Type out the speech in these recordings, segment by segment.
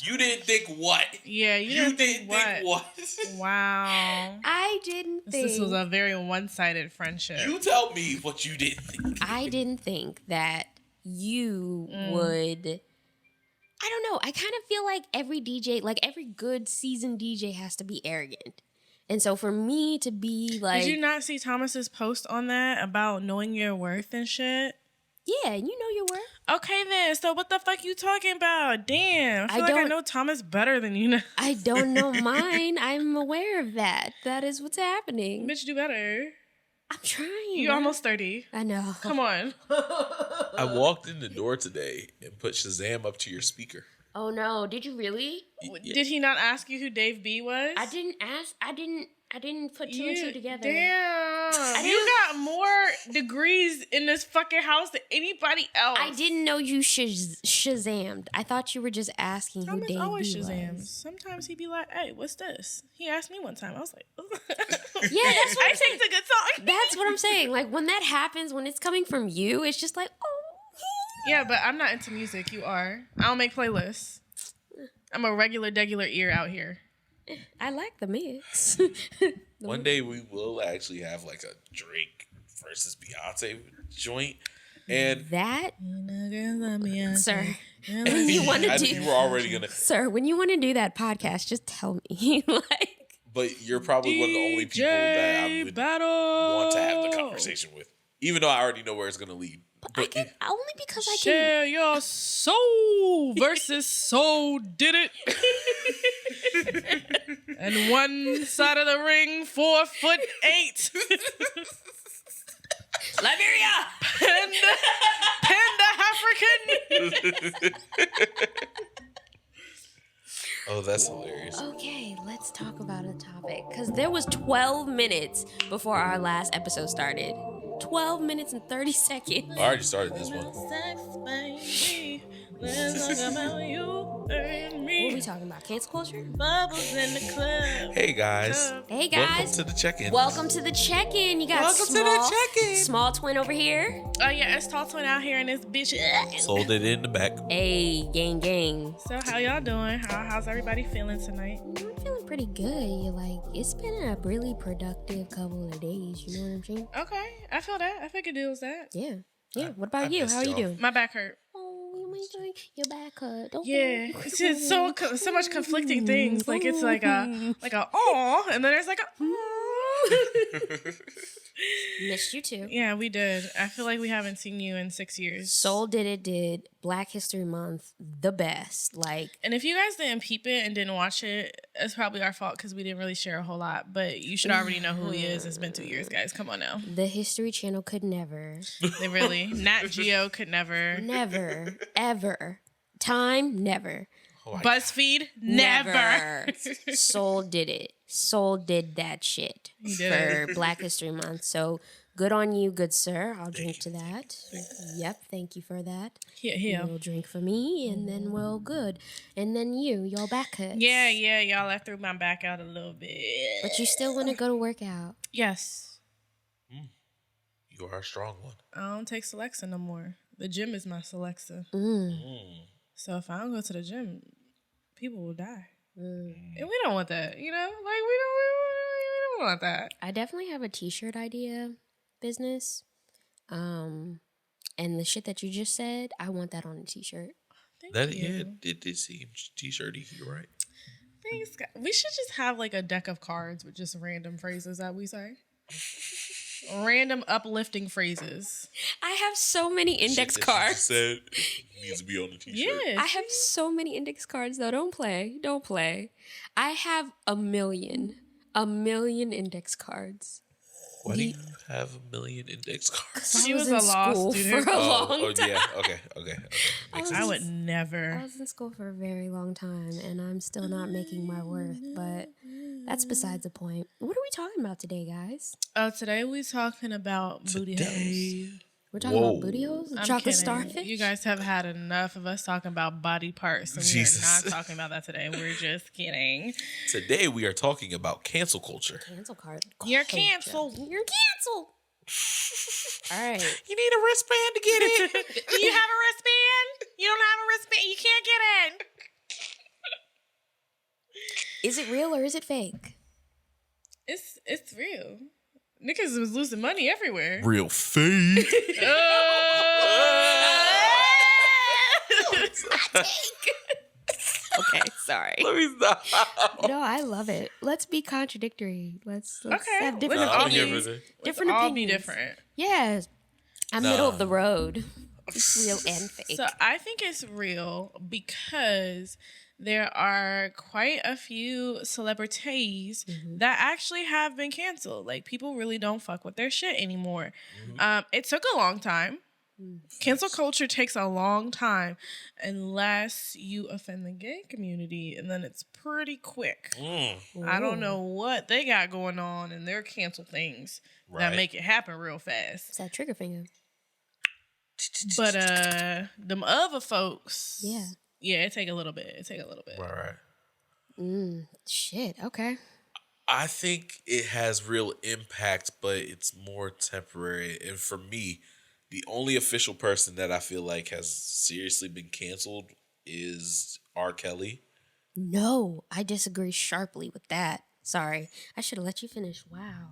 You didn't think what? Yeah, you didn't think what? Wow. I didn't think... This was a very one-sided friendship. You tell me what you didn't think. I didn't think that you would... I don't know. I kind of feel like every DJ, like every good seasoned DJ has to be arrogant. And so for me to be like... Did you not see Thomas's post on that about knowing your worth and shit? Yeah, you know your worth. Okay then, so what the fuck you talking about? Damn, I feel like I know Thomas better than you know. I don't know mine. I'm aware of that. That is what's happening. Bitch, do better. I'm trying. You're almost 30. I know. Come on. I walked in the door today and put Shazam up to your speaker. Oh no, did you really? Did he not ask you who Dave B was? I didn't ask. I didn't put two and two together. Damn. You got more degrees in this fucking house than anybody else. I didn't know you Shazammed. I thought you were just asking Thomas who Dave always B Shazams. was. Sometimes he'd be like, hey, what's this? He asked me one time. I was like, yeah, that's what I think it's a good song. That's what I'm saying. Like, when that happens, when it's coming from you, it's just like, oh. Yeah, but I'm not into music. You are. I don't make playlists. I'm a regular ear out here. I like the mix. One day we will actually have like a Drake versus Beyonce joint. And that, sir, when you want to do, you were already gonna, sir, when you want to do that podcast, just tell me. Like, but you're probably one of the only people that I would want to have the conversation with, even though I already know where it's gonna lead. But only because I can share your soul versus soul did it. And one side of the ring, 4'8". Liberia, Panda African. Oh, that's hilarious. Okay, let's talk about a topic. Because there was 12 minutes before our last episode started. 12 minutes and 30 seconds. I already started this one. What are we talking about? Cancel culture? Bubbles in the club. Hey guys. Hey guys. Welcome to the check-in. Welcome to the check-in. You got Welcome to the check-in. Small twin over here. Oh yeah, it's tall twin out here in this bitch. Sold it in the back. Hey, gang. So how y'all doing? How's everybody feeling tonight? I'm feeling pretty good. Like, it's been a really productive couple of days. You know what I'm saying? Okay, I feel that. I figured it was that. Yeah. What about you? How are you doing? My back hurt. Oh, your back hurt. Don't it's just so much conflicting things. Like it's like a oh, and then there's like a Missed you too. Yeah, we did. I feel like we haven't seen you in 6 years. Soul did Black History Month the best. Like, and if you guys didn't peep it and didn't watch it, it's probably our fault because we didn't really share a whole lot. But you should already know who he is. It's been 2 years, guys. Come on now. The History Channel could never. They really. Nat Geo could never. Never. Ever. Time, never. Oh, BuzzFeed, never. Soul did it. Soul did that shit for Black History Month. So good on you, good sir. I'll drink to that. Yep, thank you for that. Yeah. You'll drink for me, and then we'll good. And then your back hurts. Yeah, y'all. I threw my back out a little bit. But you still want to go to work out. Yes. You are a strong one. I don't take Celexa no more. The gym is my Celexa. So if I don't go to the gym, people will die. And we don't want that, you know? Like, we don't want that. I definitely have a t-shirt idea business. And the shit that you just said, I want that on a t-shirt. Thank you. Yeah, it did seem t-shirty. You're right. Thanks, guys. We should just have like a deck of cards with just random phrases that we say. Random uplifting phrases. I have so many index cards. Said needs to be on the t-shirt. Yes. I have so many index cards though. Don't play. I have a million index cards. Why do you have a million index cards? She was a law student for a long time. Yeah. Okay. I would never. I was in school for a very long time, and I'm still not making my worth. But that's besides the point. What are we talking about today, guys? Today we're talking about booty holes. We're talking about booty holes? Chocolate starfish? You guys have had enough of us talking about body parts. So we are not talking about that today. We're just kidding. Today we are talking about cancel culture. Cancel card. You're canceled. You're canceled. All right. You need a wristband to get in. Do you have a wristband? You don't have a wristband. You can't get in. Is it real or is it fake? It's real. Niggas was losing money everywhere. Real fake. Okay, sorry. Let me stop. No, I love it. Let's be contradictory. Let's Okay, have different let's all opinions. be- Different all opinions. be different. Yes. I'm middle of the road. It's real and fake. So I think it's real because there are quite a few celebrities that actually have been canceled. Like, people really don't fuck with their shit anymore. It took a long time. Cancel culture takes a long time unless you offend the gay community, and then it's pretty quick. I don't know what they got going on in their cancel things that make it happen real fast. It's that trigger finger. But them other folks, yeah, it take a little bit. Right. Shit. Okay. I think it has real impact, but it's more temporary. And for me, the only official person that I feel like has seriously been canceled is R. Kelly. No, I disagree sharply with that. Sorry. I should have let you finish. Wow.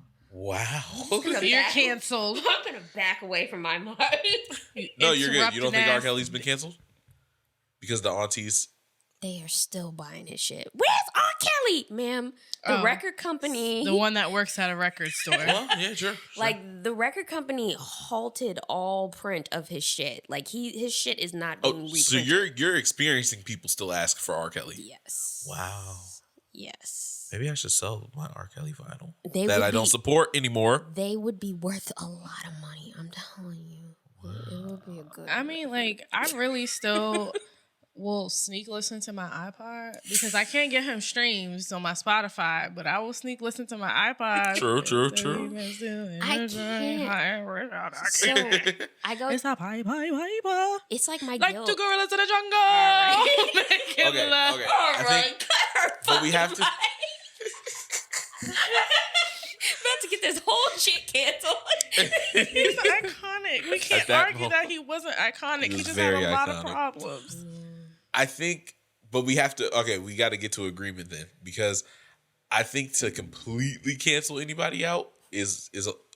You're canceled. I'm going to back away from my mic. No, you're good. You don't think R. Nasty. Kelly's been canceled? Because the aunties... They are still buying his shit. Where's R. Kelly, ma'am? The record company. The one that works at a record store. Well, yeah, sure. Like, the record company halted all print of his shit. Like, his shit is not being reprinted. So you're experiencing people still ask for R. Kelly? Yes. Wow. Yes. Maybe I should sell my R. Kelly vinyl They that would I don't be- support anymore. They would be worth a lot of money. I'm telling you. It would be a good. I mean, like, I really still will sneak listen to my iPod because I can't get him streams on my Spotify, but I will sneak listen to my iPod. True. I can't. So I go. It's a pipe. It's like my Like guilt. two gorillas in the jungle. Okay. All I think, but we have to. About to get this whole shit canceled. He's iconic. We can't that argue moment, that he wasn't iconic. he He was just had very a lot of iconic. problems. I think, but we have to. Okay, we got to get to agreement then, because I think to completely cancel anybody out is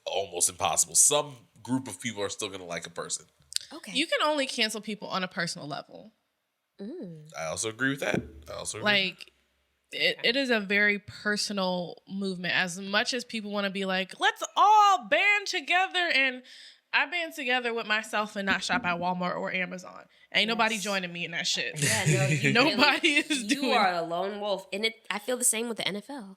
almost impossible. Some group of people are still gonna like a person. Okay. You can only cancel people on a personal level. I also agree with that. Like, it is a very personal movement. As much as people want to be like, let's all band together, and I band together with myself and not shop at Walmart or Amazon. Ain't nobody joining me in that shit. Yeah, no, you Nobody really, is doing. You are a lone wolf, and I feel the same with the NFL.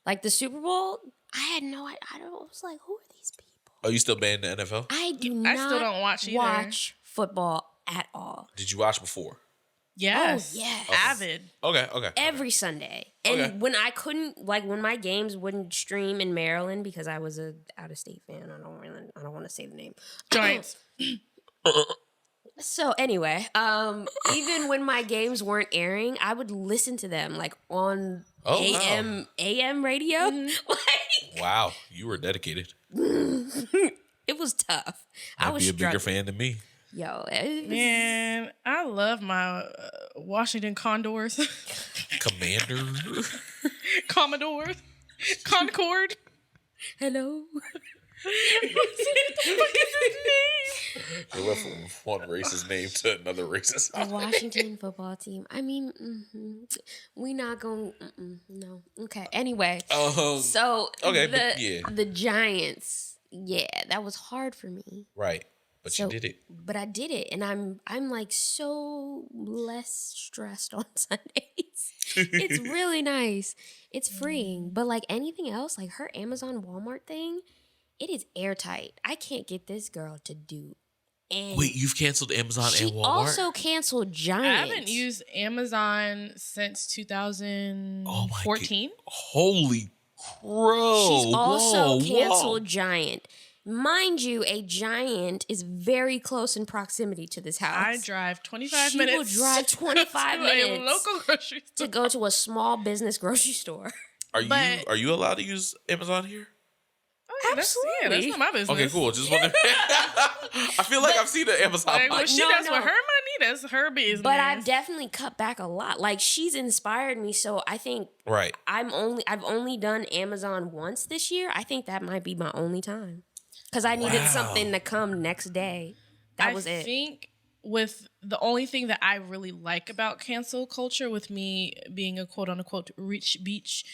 Like the Super Bowl, I had no idea. I was like, who are these people? Oh, you still banned the NFL? I do not. I still don't watch either. Watch football at all. Did you watch before? Yes. Oh, yes. Avid. Okay. Every Sunday. And Okay. when I couldn't, like when my games wouldn't stream in Maryland because I was a out of state fan. I don't want to say the name. Giants. So anyway, even when my games weren't airing, I would listen to them like on AM radio. Like Wow, you were dedicated. it was tough. I Might was be a bigger struggling. fan than me. Yo, it was, Man, I love my Washington Condors. Commander. Commodores. Concord. hello. They went from one racist name to another racist. The Washington football team. I mean, we not going. No. Okay. Anyway, so okay, but yeah. the Giants. Yeah, that was hard for me. Right, but So- you did it. But I did it, and I'm like so less stressed on Sundays. It's really nice. It's freeing. But like anything else, like her Amazon Walmart thing, it is airtight. I can't get this girl to do anything. Wait, you've canceled Amazon She and Walmart? also canceled I Giants. haven't used Amazon since 2014. Holy crow. She's also Whoa. canceled Giant. Mind you, a Giant is very close in proximity to this house. I drive 25 She minutes. will drive 25 to minutes a local grocery to store. go to a small business grocery store. Are But- you allowed to use Amazon here? That's not my business. Okay, cool. Just wondering. I feel like I've seen the Amazon. Like, when she does with her money, that's her business. But I've definitely cut back a lot. Like, she's inspired me, so I think I've only done Amazon once this year. I think that might be my only time. Because I needed something to come next day. That was it. I think with the only thing that I really like about cancel culture, with me being a quote unquote rich beach,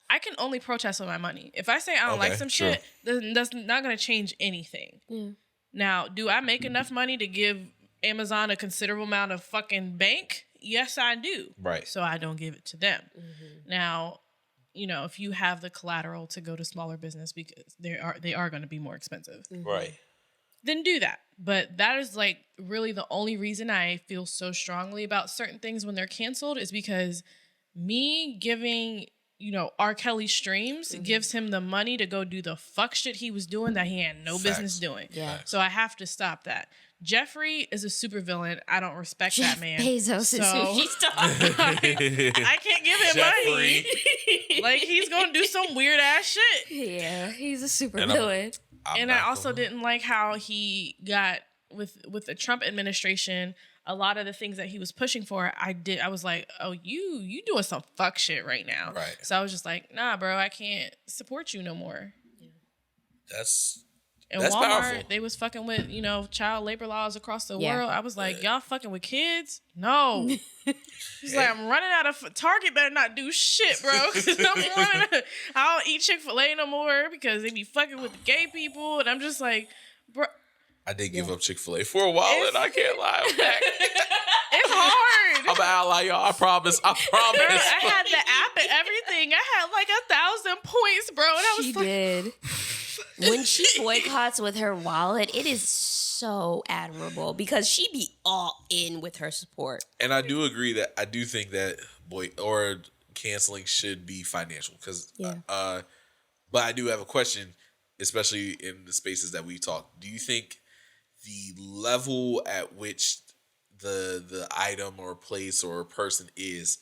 I can only protest with my money. If I say I don't like some shit, then that's not going to change anything. Yeah. Now, do I make enough money to give Amazon a considerable amount of fucking bank? Yes, I do. Right. So I don't give it to them. Mm-hmm. Now, you know, if you have the collateral to go to smaller business because they are going to be more expensive. Mm-hmm. Right. Then do that. But that is like really the only reason I feel so strongly about certain things when they're canceled is because me giving, you know, R. Kelly streams gives him the money to go do the fuck shit he was doing that he had no business doing. Yeah. So I have to stop that. Jeffrey is a supervillain. I don't respect that man. Bezos is who she's talking about. I can't give him money. Like, he's going to do some weird ass shit. Yeah, he's a supervillain. And I also didn't like how he got with the Trump administration. A lot of the things that he was pushing for, I was like, oh, you doing some fuck shit right now. Right. So I was just like, nah, bro, I can't support you no more. Yeah. That's Walmart, powerful. They was fucking with, you know, child labor laws across the world. I was like, y'all fucking with kids? No. He's like, I'm running out of Target. Better not do shit, bro. I don't eat Chick-fil-A no more because they be fucking with the gay people, and I'm just like, bro. I did give up Chick-fil-A for a while, and I can't lie. I'm back. It's hard. I'm an ally, y'all. I promise. Bro, I had the app and everything. I had like 1,000 points, bro. And I was she did. When she boycotts with her wallet, it is so admirable because she be all in with her support. And I do agree that I do think that canceling should be financial because, but I do have a question, especially in the spaces that we talk. Do you think the level at which the item or place or person is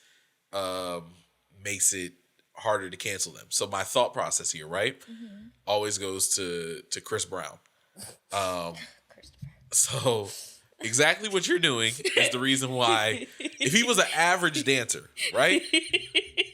makes it harder to cancel them? So my thought process here, right, always goes to Chris Brown. So exactly what you're doing is the reason why, if he was an average dancer, right,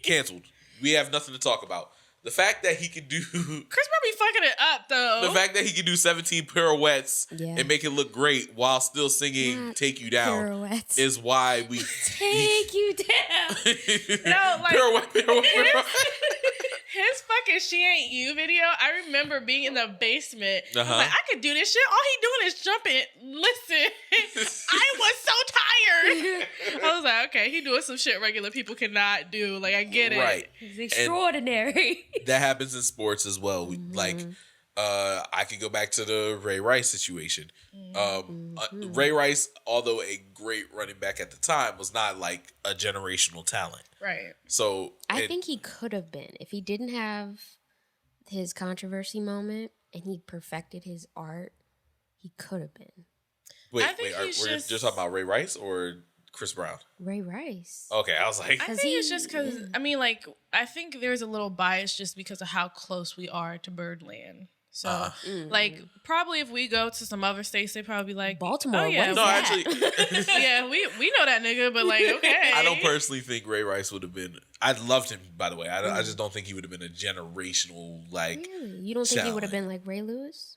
canceled, we have nothing to talk about. The fact that he can do... Chris might be fucking it up, though. The fact that he can do 17 pirouettes and make it look great while still singing Take You Down is why we... Take you down. No, like... Pirouette. His fucking She Ain't You video, I remember being in the basement. I was like, I could do this shit. All he doing is jumping. Listen, I was so tired. I was like, okay, he doing some shit regular people cannot do. Like, I get it. Right. He's extraordinary. And that happens in sports as well. Like, I could go back to the Ray Rice situation. Ray Rice, although a great running back at the time, was not like a generational talent. Right. So I think he could have been if he didn't have his controversy moment and he perfected his art. He could have been. Wait, we're just talking about Ray Rice or Chris Brown? Ray Rice. Okay, I was like, I think it's just because I mean, like, I think there's a little bias just because of how close we are to Birdland. So, like, probably if we go to some other states, they probably be like, Baltimore. Oh, yeah. No, actually. Yeah, we know that nigga, but like, okay. I don't personally think Ray Rice would have been... I loved him, by the way. I just don't think he would have been a generational, like... Really? You don't think he would have been like Ray Lewis?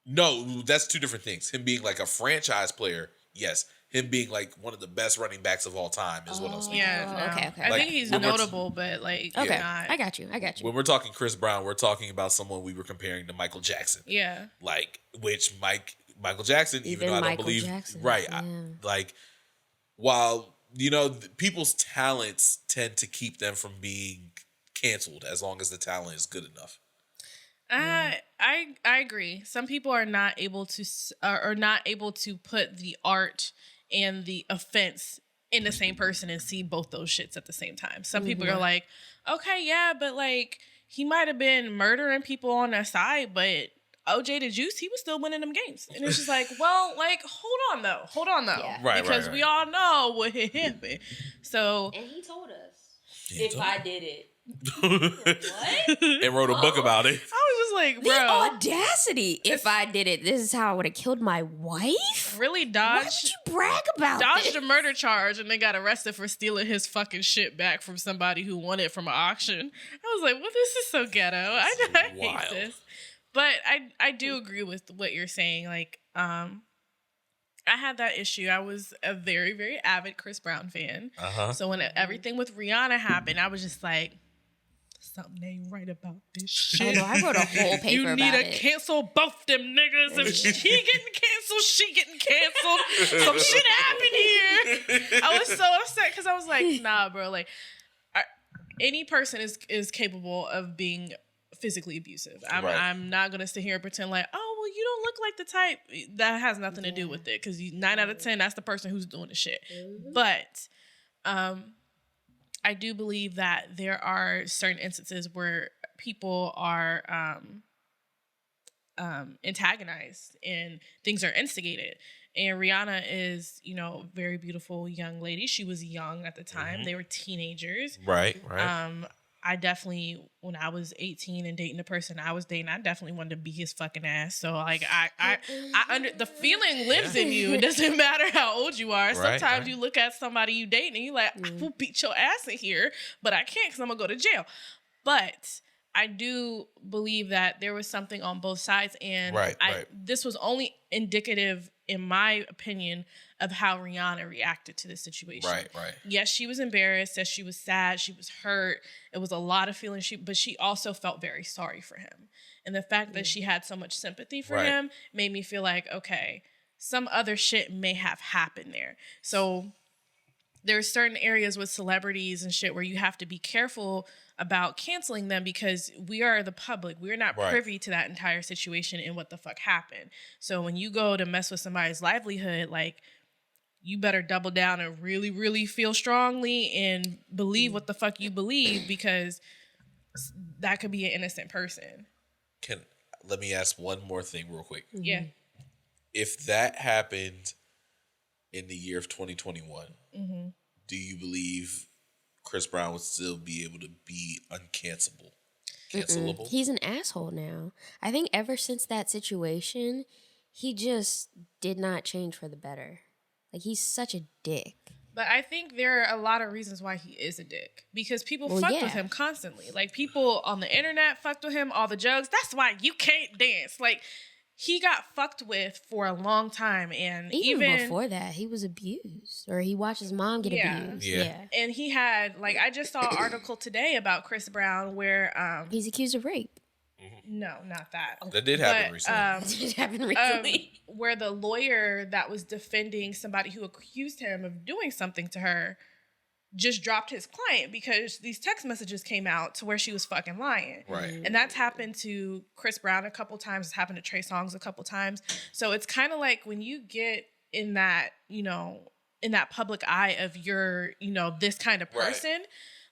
No, that's two different things. Him being like a franchise player, yes. Him being like one of the best running backs of all time is what I'm speaking about. No. Okay. I think he's notable, but like, okay, I got you. When we're talking Chris Brown, we're talking about someone we were comparing to Michael Jackson. Yeah. Like, which Michael Jackson, even though I don't believe, Jackson. Right? Yeah. Like, while you know people's talents tend to keep them from being canceled as long as the talent is good enough. I agree. Some people are not able to put the art and the offense in the same person and see both those shits at the same time. Some people are like, okay, yeah, but like he might have been murdering people on the side, but OJ the Juice, he was still winning them games. And it's just like, well, like, hold on though. Yeah. Right, because we all know what happened. So, and he told us I did it. What? And wrote a book about it. I was just was like, The bro, audacity! If I did it, this is how I would have killed my wife. really Why would dodged you brag about dodged this? a murder charge and then got arrested for stealing his fucking shit back from somebody who won it from an auction. I was like, well, this is so ghetto. I hate wild. this. But I do agree with what you're saying. Like, I had that issue. I was a very, very avid Chris Brown fan. So when everything with Rihanna happened, I was just like, something ain't right about this shit. I know, I wrote a whole paper You need about to it. cancel both them niggas. If he getting canceled, she getting canceled. Some shit happened here. I was so upset because I was like, nah, bro. Like, any person is capable of being physically abusive. I'm not gonna sit here and pretend like, oh, well, you don't look like the type. That has nothing to do with it, because 9 out of 10, that's the person who's doing the shit. But I do believe that there are certain instances where people are antagonized and things are instigated. And Rihanna is, a very beautiful young lady. She was young at the time. They were teenagers. Right. I definitely, when I was 18 and dating the person I was dating, I definitely wanted to beat his fucking ass. So like, I the feeling lives in you. It doesn't matter how old you are. Sometimes you look at somebody you date and you're like, I will beat your ass in here, but I can't because I'm gonna go to jail. But I do believe that there was something on both sides, and this was only indicative, in my opinion, of how Rihanna reacted to this situation. Right. Yes, she was embarrassed. Yes, she was sad. She was hurt. It was a lot of feelings. But she also felt very sorry for him. And the fact that she had so much sympathy for him made me feel like, okay, some other shit may have happened there. So there's certain areas with celebrities and shit where you have to be careful about canceling them, because we are the public. We're not privy to that entire situation and what the fuck happened. So when you go to mess with somebody's livelihood, like, you better double down and really, really feel strongly and believe what the fuck you believe, because that could be an innocent person. Let me ask one more thing real quick. Yeah. If that happened in the year of 2021, do you believe Chris Brown would still be able to be cancelable? He's an asshole now. I think ever since that situation, he just did not change for the better. Like, he's such a dick. But I think there are a lot of reasons why he is a dick. Because people fucked with him constantly. Like, people on the internet fucked with him, all the jugs. That's why you can't dance. Like, he got fucked with for a long time. And even before that, he was abused. Or he watched his mom get abused. Yeah. And he had, like, I just saw an article today about Chris Brown where... he's accused of rape. No, not that. That did happen recently. That did happen recently. Where the lawyer that was defending somebody who accused him of doing something to her just dropped his client because these text messages came out to where she was fucking lying. Right. And that's happened to Chris Brown a couple times. It's happened to Trey Songz a couple times. So it's kind of like when you get in that, in that public eye of your, this kind of person,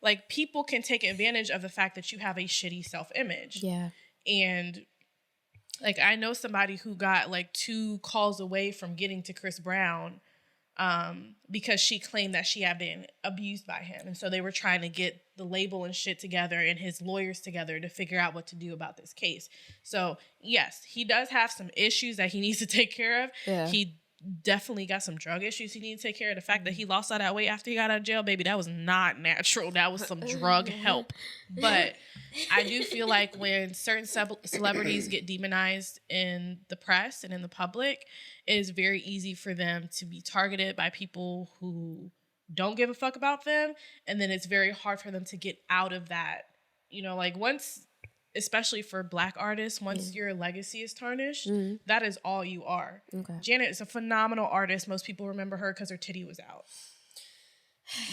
like, people can take advantage of the fact that you have a shitty self-image. Yeah. And, like, I know somebody who got, like, 2 calls away from getting to Chris Brown because she claimed that she had been abused by him. And so they were trying to get the label and shit together and his lawyers together to figure out what to do about this case. So, yes, he does have some issues that he needs to take care of. Yeah. He definitely got some drug issues he needs to take care of. The fact that he lost all that weight after he got out of jail, baby, that was not natural. That was some drug help. But I do feel like when certain celebrities get demonized in the press and in the public, it is very easy for them to be targeted by people who don't give a fuck about them. And then it's very hard for them to get out of that. Like, once... especially for Black artists, once your legacy is tarnished, that is all you are. Okay. Janet is a phenomenal artist. Most people remember her because her titty was out.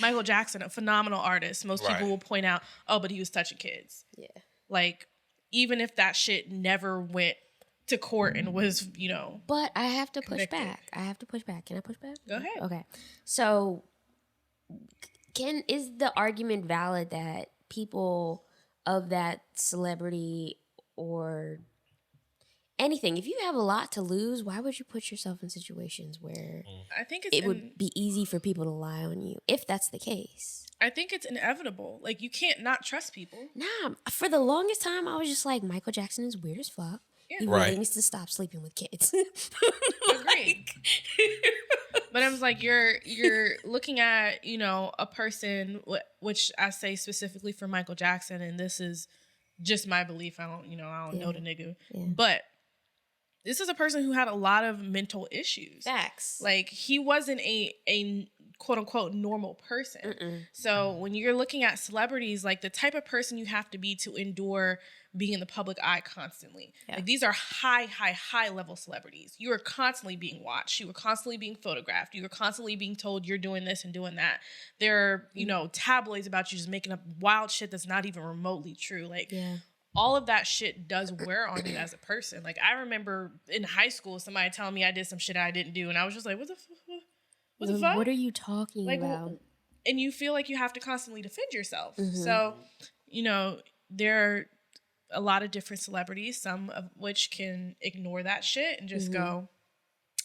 Michael Jackson, a phenomenal artist. Most people will point out, oh, but he was touching kids. Yeah. Like, even if that shit never went to court and was, But I have to push convicted. back. Can I push back? Go ahead. Okay. So, is the argument valid that people of that celebrity or anything. If you have a lot to lose, why would you put yourself in situations where I think it's it would be easy for people to lie on you if that's the case? I think it's inevitable. Like, you can't not trust people. Nah, for the longest time, I was just like, Michael Jackson is weird as fuck. Yeah. He really Right. needs to stop sleeping with kids. Agreed. But I was like, you're looking at, you know, a person, which I say specifically for Michael Jackson, and this is just my belief. I don't know the nigga. Yeah. But this is a person who had a lot of mental issues. Facts. Like, he wasn't a quote unquote normal person. Mm-mm. So when you're looking at celebrities, like, the type of person you have to be to endure being in the public eye constantly. Yeah. Like, these are high level celebrities. You are constantly being watched. You are constantly being photographed. You are constantly being told you're doing this and doing that. There are, you know, tabloids about you just making up wild shit that's not even remotely true. Like, Yeah. all of that shit does wear on you as a person. Like, I remember in high school, somebody telling me I did some shit I didn't do, and I was just like, what the fuck? What are you talking Like, about? and you feel like you have to constantly defend yourself. Mm-hmm. So, you know, there are a lot of different celebrities, some of which can ignore that shit and just go,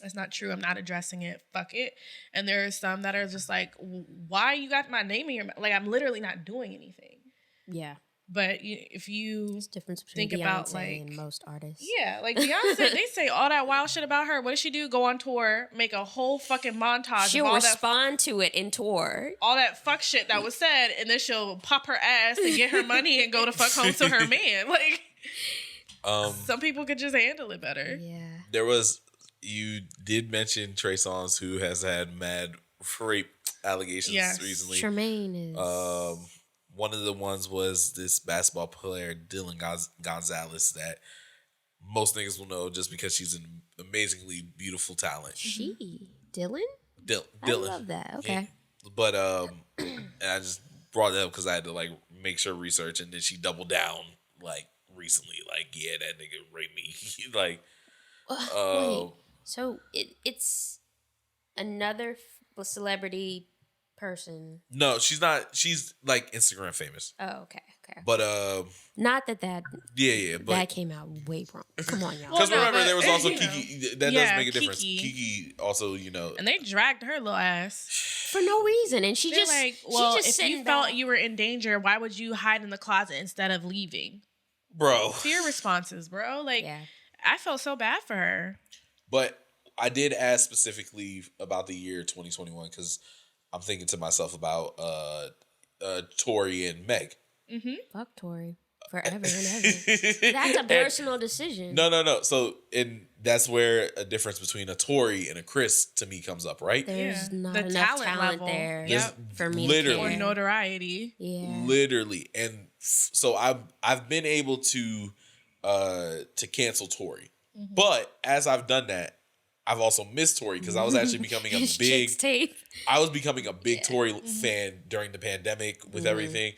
that's not true. I'm not addressing it. Fuck it. And there are some that are just like, why you got my name in your mouth? Like, I'm literally not doing anything. Yeah. But if you There's a difference between think Beyonce about, like, and most artists. yeah, like Beyonce, they say all that wild shit about her. What does she do? Go on tour, make a whole fucking montage She'll of all respond to it in tour. all that fuck shit that was said, and then she'll pop her ass and get her money and go to fuck home to her man. Like, some people could just handle it better. Yeah. You did mention Trey Songz, who has had mad rape allegations recently. Tremaine is. One of the ones was this basketball player, Dylan Gonzalez, that most niggas will know just because she's an amazingly beautiful talent. Dylan? Dylan. I love that. Okay. Yeah. But, and I just brought it up because I had to, like, make sure research, and then she doubled down, like, recently. Like, yeah, that nigga raped me. Like, Wait. So it's another celebrity person. No, she's not. She's, like, Instagram famous. Oh, okay. But, Not that yeah, but that came out way wrong. Come on, y'all. because Well, no, remember, but, there was also you know. Kiki. That Yeah, does make a difference. Kiki. Kiki also, you know. And they dragged her little ass. For no reason, and she They're just like, well, she just if you sitting felt back. you were in danger, why would you hide in the closet instead of leaving? Bro. Fear responses, bro. Like, Yeah. I felt so bad for her. But I did ask specifically about the year 2021 because I'm thinking to myself about Tori and Meg. Fuck Tori forever and ever. That's a personal decision. No. So, and that's where a difference between a Tori and a Chris to me comes up, right? There's Yeah. not The enough talent talent level. there Yep. for me Literally. to Or care. notoriety. Yeah. Literally. And so I've been able to cancel Tori. But as I've done that, I've also missed Tori because I was actually becoming a His big chicks tape. I was becoming a big Tory fan during the pandemic with everything.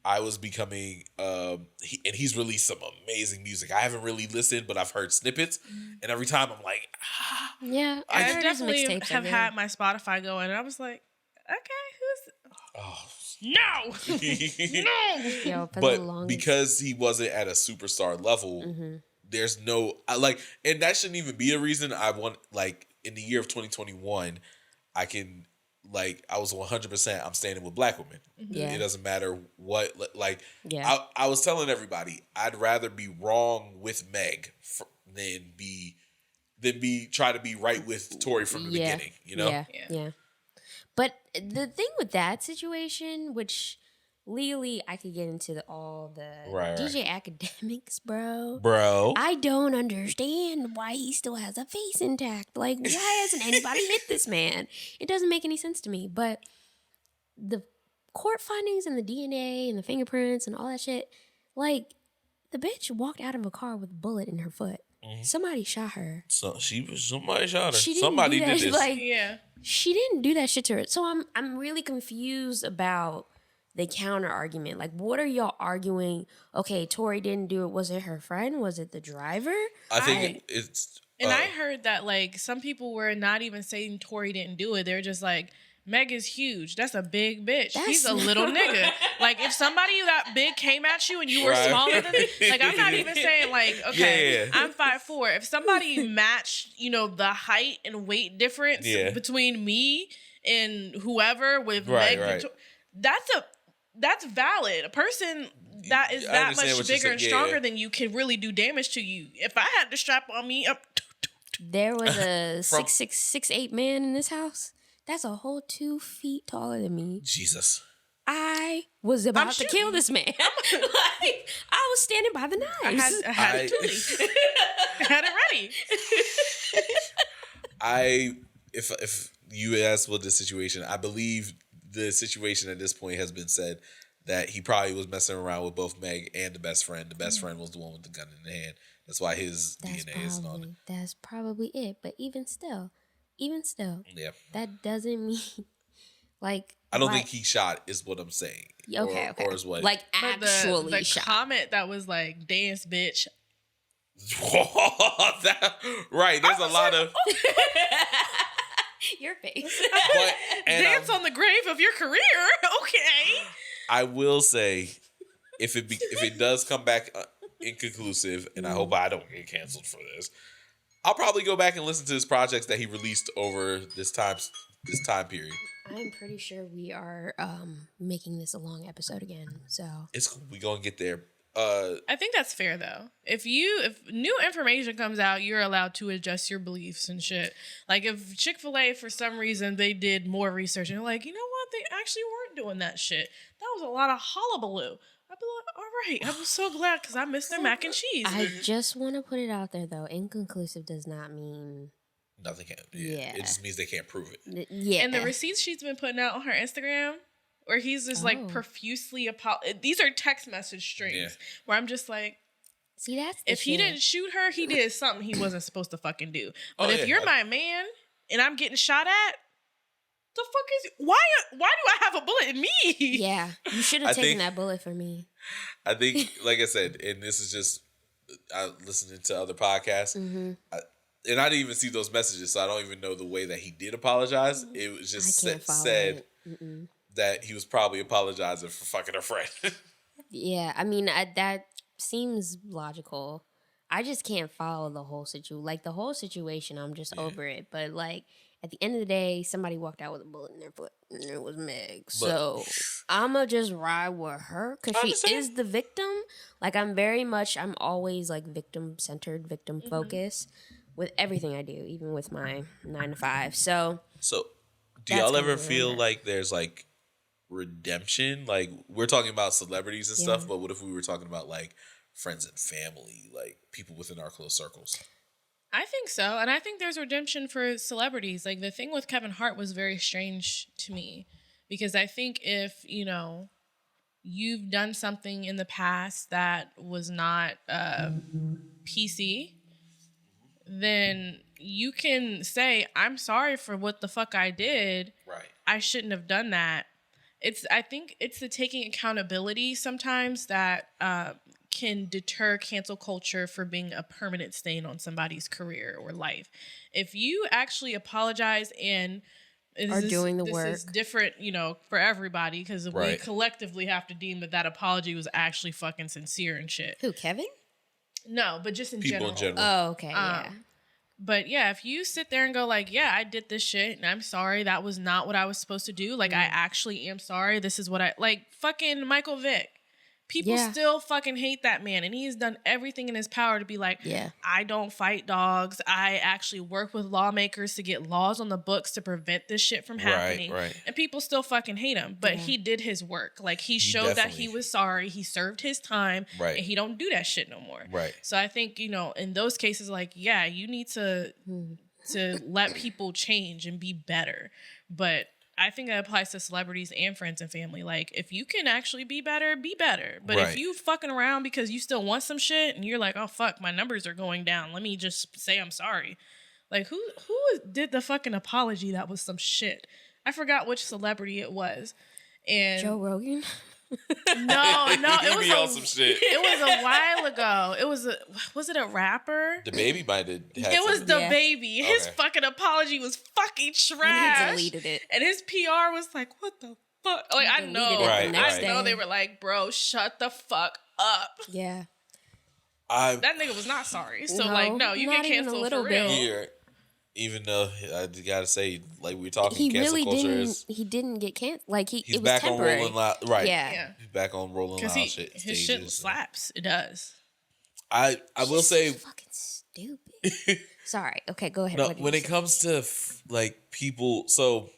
I was becoming, and he's released some amazing music. I haven't really listened, but I've heard snippets, and every time I'm like, Yeah, I heard his definitely mixtapes have are had my Spotify going, and I was like, okay, no. good. Yo, for the but longest. because he wasn't at a superstar level, there's no and that shouldn't even be a reason. I want in the year of 2021, I can. I was 100%. I'm standing with black women. Yeah. It doesn't matter what. Yeah. I was telling everybody I'd rather be wrong with Meg than try to be right with Tori from the beginning. You know. Yeah. But the thing with that situation, which legally I could get into all the Right. DJ academics, bro. Bro. I don't understand why he still has a face intact. Like, why hasn't anybody hit this man? It doesn't make any sense to me. But the court findings and the DNA and the fingerprints and all that shit, like, the bitch walked out of a car with a bullet in her foot. Somebody shot her. So somebody shot her. She didn't Somebody do that. did this. Like, Yeah. she didn't do that shit to her. So I'm really confused about the counter argument. Like, what are y'all arguing? Okay, Tori didn't do it. Was it her friend? Was it the driver? I think it's. And I heard that, like, some people were not even saying Tori didn't do it. They're just like, Meg is huge. That's a big bitch. He's a little nigga. Like, if somebody that big came at you and you were smaller than them, like, I'm not even saying, like, okay, I'm 5'4". If somebody matched, the height and weight difference between me and whoever with Meg, that's valid. A person that is that much bigger and stronger than you can really do damage to you. If I had the strap on me up, there was a 6'8" man in this house. That's a whole 2 feet taller than me. Jesus. I was about to kill this man. Like, I was standing by the knives. I had it ready. If you ask what the situation, I believe the situation at this point has been said that he probably was messing around with both Meg and the best friend. The best friend was the one with the gun in the hand. That's why his DNA isn't on it. That's probably it. But even still, yeah, that doesn't mean, like, I don't think he shot is what I'm saying. Okay. Or is what, like, actually the shot. comment that was like, dance, bitch. Right, there's a lot of your face. Dance on the grave of your career. Okay. I will say, if it does come back inconclusive, and I hope I don't get canceled for this, I'll probably go back and listen to his projects that he released over this time period. I'm pretty sure we are making this a long episode again, so we gonna get there. I think that's fair though. If new information comes out, you're allowed to adjust your beliefs and shit. Like, if Chick-fil-A for some reason they did more research and they're like, you know what, they actually weren't doing that shit. That was a lot of hullabaloo. I'd be like, all right, I'm so glad because I miss their mac and cheese. I just want to put it out there though. Inconclusive does not mean nothing can. Yeah. It just means they can't prove it. Yeah. And the receipts she's been putting out on her Instagram, where he's just like profusely these are text message strings where I'm just like, see, that's if he didn't shoot her, he did something he wasn't supposed to fucking do. But if you're my man and I'm getting shot at, the fuck is why do I have a bullet in me? Yeah, you should have taken that bullet for me. I think, like I said, and this is just I listening to other podcasts, and I didn't even see those messages, so I don't even know the way that he did apologize. It was just said that he was probably apologizing for fucking a friend. Yeah, I mean that seems logical. I just can't follow the whole situation. Like, the whole situation, I'm just over it. But, like, at the end of the day, somebody walked out with a bullet in their foot, and it was Meg. So I'ma just ride with her because she is the victim. Like, I'm always like victim-centered, victim-focused with everything I do, even with my 9 to 5. So do y'all ever feel like there's, like, redemption? Like, we're talking about celebrities and stuff, but what if we were talking about, like, friends and family, like people within our close circles? I think so. And I think there's redemption for celebrities. Like, the thing with Kevin Hart was very strange to me, because I think if, you've done something in the past that was not PC, then you can say, I'm sorry for what the fuck I did. Right. I shouldn't have done that. I think it's the taking accountability sometimes that can deter cancel culture for being a permanent stain on somebody's career or life. If you actually apologize and doing the work, this is different, for everybody, because we collectively have to deem that apology was actually fucking sincere and shit. Who, Kevin? No, but just People in general. Oh, okay, yeah. But yeah, if you sit there and go like, yeah, I did this shit and I'm sorry, that was not what I was supposed to do. Like, I actually am sorry. This is what fucking Michael Vick. People still fucking hate that man. And he has done everything in his power to be like, I don't fight dogs. I actually work with lawmakers to get laws on the books to prevent this shit from happening. Right. And people still fucking hate him. But he did his work. Like, he showed that he was sorry. He served his time. Right. And he don't do that shit no more. Right. So I think, in those cases, like, yeah, you need to let people change and be better. But I think that applies to celebrities and friends and family. Like, if you can actually be better, be better. But if you fucking around because you still want some shit and you're like, oh, fuck, my numbers are going down, let me just say I'm sorry. Like, who did the fucking apology that was some shit? I forgot which celebrity it was. And Joe Rogan? No, He be on some shit. It was a while ago. Was it a rapper? The baby might have had It was something. the baby. His fucking apology was fucking trash. And he deleted it. And his PR was like, what the fuck? Like, I know. Deleted it the next I know day. they were like, bro, shut the fuck up. Yeah. That nigga was not sorry. So, no, you not get even a canceled little for real. bit. Here, even though I gotta say, like we were talking, He cancel really culture didn't. is He didn't get canceled. Like he's it was back temporary. on Rolling Loud, right? Yeah. He's back on Rolling Because Loud shit. his shit slaps. It does. I will say, Fucking stupid. Sorry. Okay, go ahead. no, What did when you it say? comes to like people, so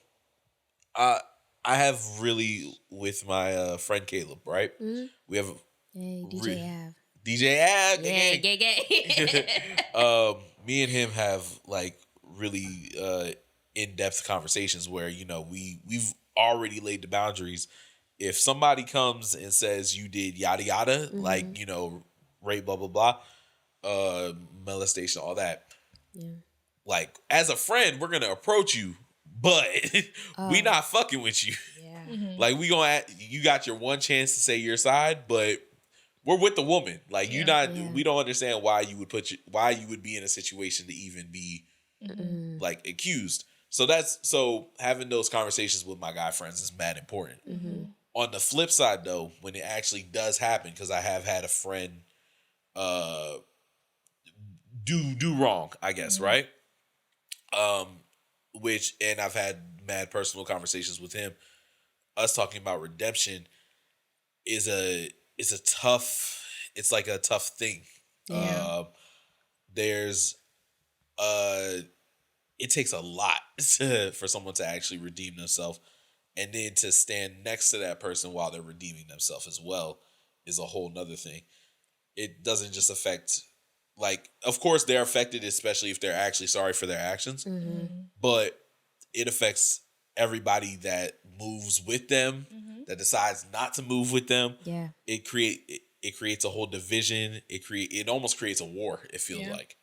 I have really with my friend Caleb, right? We have Hey, DJ Av. DJ Ab. Yeah, gay. Me and him have like really in-depth conversations where we've already laid the boundaries. If somebody comes and says you did yada yada, like rape, blah blah blah, molestation, all that, like as a friend, we're gonna approach you, but we not fucking with you. Yeah. Like you got your one chance to say your side, but we're with the woman. Like we don't understand why you would be in a situation to even be like accused. So having those conversations with my guy friends is mad important. On the flip side though, when it actually does happen, because I have had a friend do wrong, I guess, right? And I've had mad personal conversations with him. Us talking about redemption is a tough thing. Yeah. It takes a lot for someone to actually redeem themselves, and then to stand next to that person while they're redeeming themselves as well is a whole nother thing. It doesn't just affect, like, of course they're affected, especially if they're actually sorry for their actions, but it affects everybody that moves with them, that decides not to move with them. Yeah. It creates a whole division. It almost creates a war, it feels like.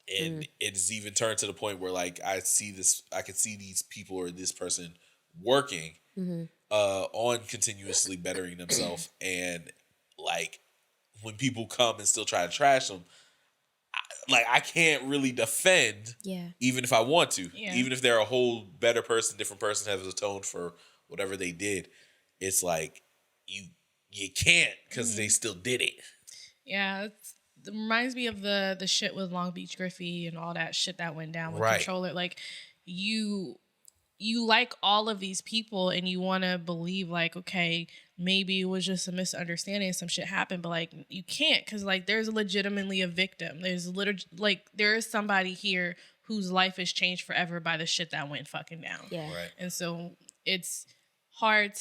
And it's even turned to the point where like I could see these people or this person working on continuously bettering themselves, and like when people come and still try to trash them, I can't really defend, even if I want to, even if they're a whole better person, different person, has atoned for whatever they did. It's like you can't, because they still did it. Yeah, it reminds me of the shit with Long Beach Griffey and all that shit that went down with Controller. Like, you like all of these people and you want to believe like, okay, maybe it was just a misunderstanding, some shit happened, but like you can't, because like there's legitimately a victim. There is somebody here whose life is changed forever by the shit that went fucking down. Yeah. Right. And so it's hard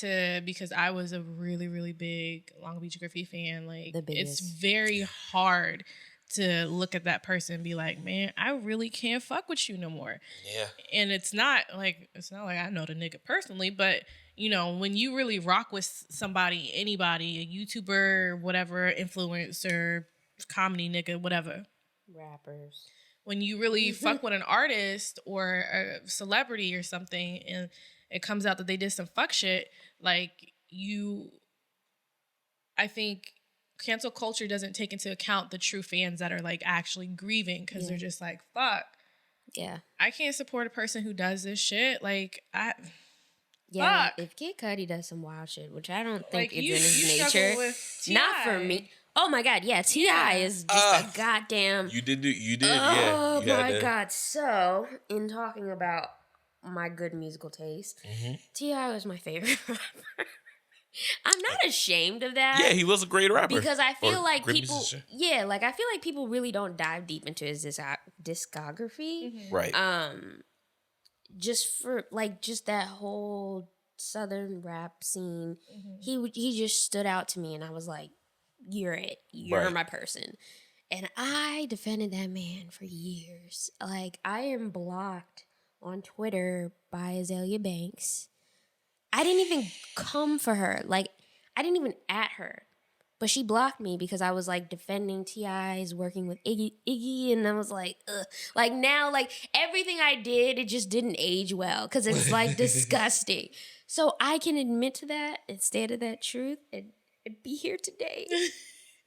because I was a really, really big Long Beach Griffey fan. Like, it's very hard to look at that person and be like, man, I really can't fuck with you no more. Yeah. And it's not like I know the nigga personally, but when you really rock with somebody, anybody, a YouTuber, whatever, influencer, comedy nigga, whatever. Rappers. When you really fuck with an artist or a celebrity or something, and it comes out that they did some fuck shit, like I think cancel culture doesn't take into account the true fans that are like actually grieving, because they're just like, fuck. Yeah. I can't support a person who does this shit. Like, yeah, fuck. If Kid Cudi does some wild shit, which I don't think Like, is you in his struggle nature, with not for T.I. me. Oh my God, yeah, T.I. is just a goddamn. You did, Oh yeah. my God. So, in talking about my good musical taste, T.I. was my favorite rapper. I'm not ashamed of that. Yeah, he was a great rapper. Because I feel like great people, musician. I feel like people really don't dive deep into his discography. Right. Just for just that whole Southern rap scene, he just stood out to me, and I was like, "You're it. You're my person." And I defended that man for years. Like, I am blocked on Twitter by Azalea Banks. I didn't even come for her. Like, I didn't even at her. But she blocked me because I was like defending T.I.'s working with Iggy, and I was like, ugh. Like now, like everything I did, it just didn't age well because it's like disgusting. So I can admit to that and stand to that truth and be here today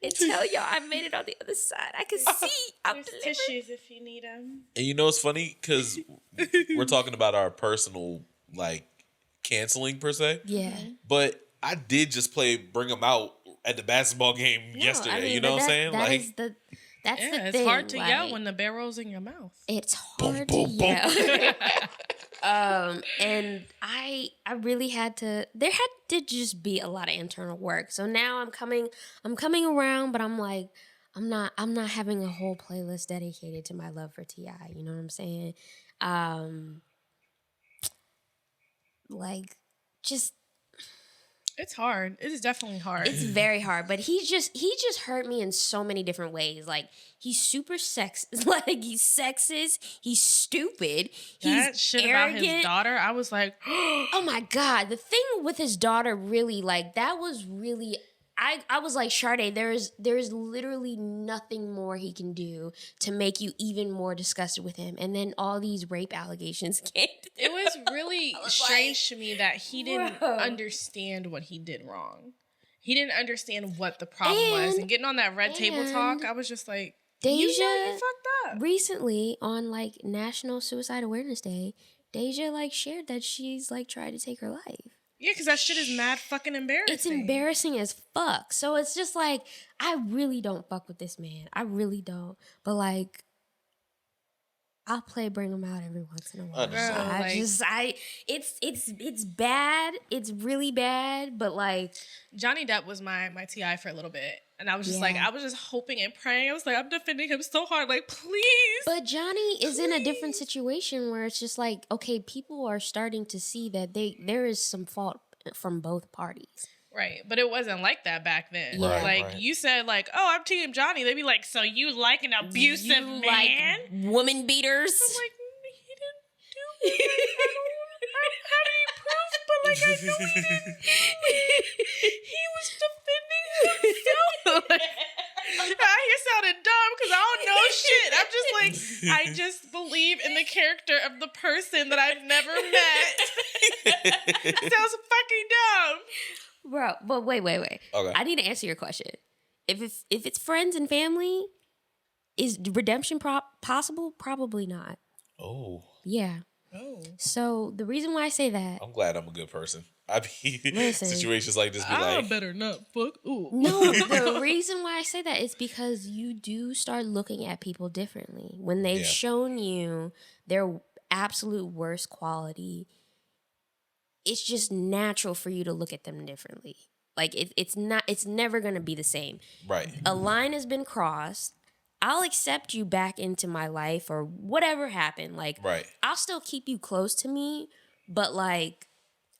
and tell y'all I made it on the other side. I can see I'm There's delivered. tissues if you need them. And you know it's funny because we're talking about our personal like canceling per se. Yeah. But I did just play Bring 'Em Out at the basketball game yesterday. I mean, you know what I'm saying? That's the It's thing. hard to like, yell when the barrel's in your mouth. it's hard to yell. And I really had to. There had to just be a lot of internal work. So now I'm coming around, but I'm like, I'm not having a whole playlist dedicated to my love for T.I. You know what I'm saying? Like, just. It's hard. It is definitely hard. It's very hard, but he just hurt me in so many different ways. Like he's super sexist, like he's sexist, he's stupid, that he's shit arrogant. about his daughter, I was like, oh my god, the thing with his daughter really, like that was really. I was like, Sade, there's literally nothing more he can do to make you even more disgusted with him. And then all these rape allegations came. It was really strange to me that he didn't Bro. understand what he did wrong. He didn't understand what the problem was. And getting on that red table talk, I was just like, Deja, you fucked up. Recently on like National Suicide Awareness Day, Deja like shared that she's like tried to take her life. Yeah, because that shit is mad fucking embarrassing. It's embarrassing as fuck. So it's just like, I really don't fuck with this man. I really don't. But like, I'll play Bring 'Em Out every once in a while. It's bad. It's really bad. But like, Johnny Depp was my T.I. for a little bit. And I was just Yeah. like, I was just hoping and praying. I was like, I'm defending him so hard. Like, please. but Johnny is in a different situation where it's just like, okay, people are starting to see that there is some fault from both parties. Right. But it wasn't like that back then. Right, like, you said, like, oh, I'm Team Johnny. They'd be like, so you like an abusive You man? like woman beaters? I'm like, he didn't do it. I don't have any proof, but like, I know he didn't do it. He was defending himself. I hear sounding dumb because I don't know shit. I'm just like, I just believe in the character of the person that I've never met. Sounds fucking dumb. Bro, but wait. Okay. I need to answer your question. If it's friends and family, is redemption possible? Probably not. Oh. Yeah. Oh. So the reason why I say that, I'm glad I'm a good person. I be Listen, situations like this be I like, better not fuck. Ooh. no, the reason why I say that is because you do start looking at people differently. When they've shown you their absolute worst quality, it's just natural for you to look at them differently. Like it's never gonna be the same. right. A line has been crossed. I'll accept you back into my life or whatever happened. Like, Right. I'll still keep you close to me, but like,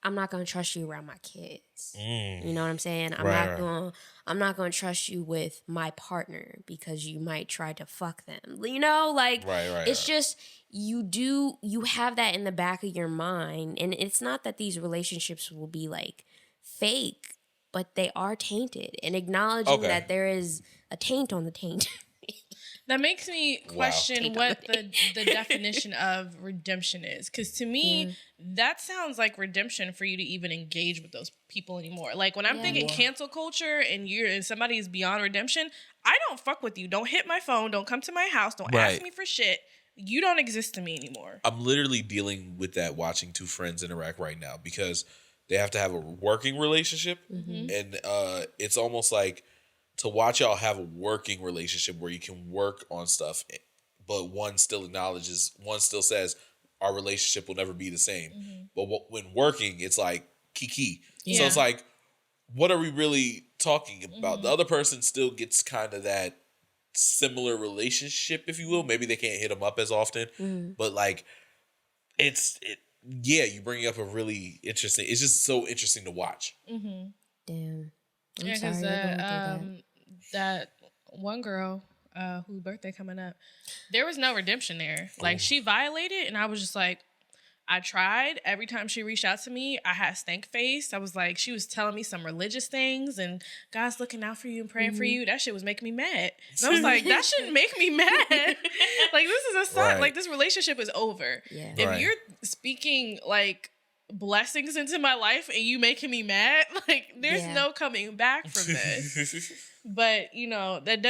I'm not gonna trust you around my kids. You know what I'm saying? I'm not gonna trust you with my partner because you might try to fuck them. You know, like it's just you have that in the back of your mind, and it's not that these relationships will be like fake, but they are tainted, and acknowledging that there is a taint on the taint. That makes me question what the definition of redemption is. Because to me, that sounds like redemption for you to even engage with those people anymore. Like when I'm thinking cancel culture and somebody is beyond redemption, I don't fuck with you. Don't hit my phone. Don't come to my house. Don't ask me for shit. You don't exist to me anymore. I'm literally dealing with that watching two friends interact right now because they have to have a working relationship. And it's almost like to watch y'all have a working relationship where you can work on stuff, but one still says our relationship will never be the same. But when working, it's like kiki. So it's like, what are we really talking about? The other person still gets kind of that similar relationship, if you will. Maybe they can't hit them up as often, but like you bring up a really interesting. It's just so interesting to watch. Damn. I'm Yeah, sorry because you're going through that one girl whose birthday coming up, there was no redemption there. Like she violated, and I was just like, I tried. Every time she reached out to me, I had stank face. I was like, she was telling me some religious things and God's looking out for you and praying for you. That shit was making me mad. And I was like, that shouldn't make me mad. Like, this is a sign. Right. Like, this relationship is over. Yeah. If Right. you're speaking like blessings into my life and you making me mad, like, there's no coming back from this. But, you know, it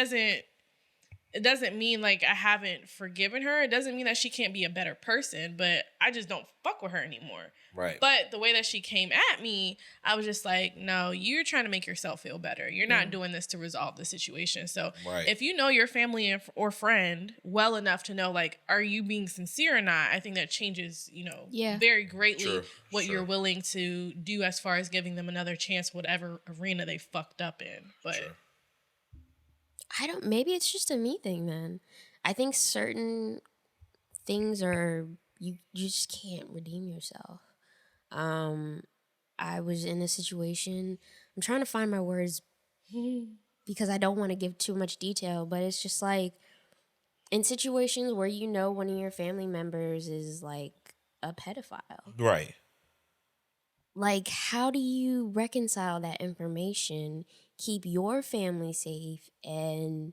doesn't mean like I haven't forgiven her. It doesn't mean that she can't be a better person, but I just don't fuck with her anymore. Right. But the way that she came at me, I was just like, no, you're trying to make yourself feel better. You're not doing this to resolve the situation. So if you know your family or friend well enough to know, like, are you being sincere or not? I think that changes, you know, very greatly what you're willing to do as far as giving them another chance, whatever arena they fucked up in. But maybe it's just a me thing then. I think certain things are, you just can't redeem yourself. I was in a situation, I'm trying to find my words because I don't want to give too much detail, but it's just like in situations where you know one of your family members is like a pedophile. Right. Like, how do you reconcile that information, keep your family safe, and